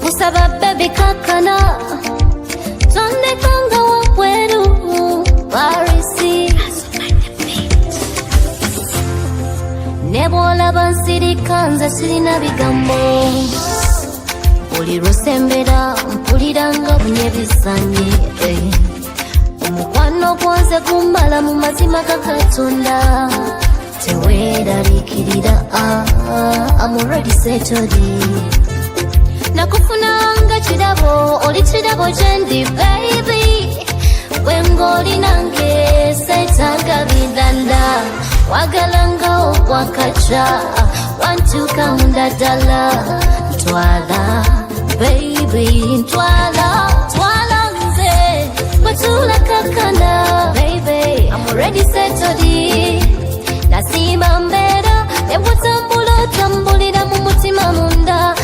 Nkusaba baby kakana tondekanga wabweru warisi ne bw'olaba nsirika nze sirina bigambo buli lwesembera mpulira nga bunyebizanye omukwano gwanze gumbala mu mazima ga Katonda teweeraliikirira I'm already settled nakufunanga kirabo oli kirabo gyendi baby bwengoli nange setanga bidanda wagalanga okwakaca wantuka munda ddala ntwala baby ntwala nze bwetula kakana baby I'm already settled nasimba mbeera ebwotambula otambulira mu mutima munda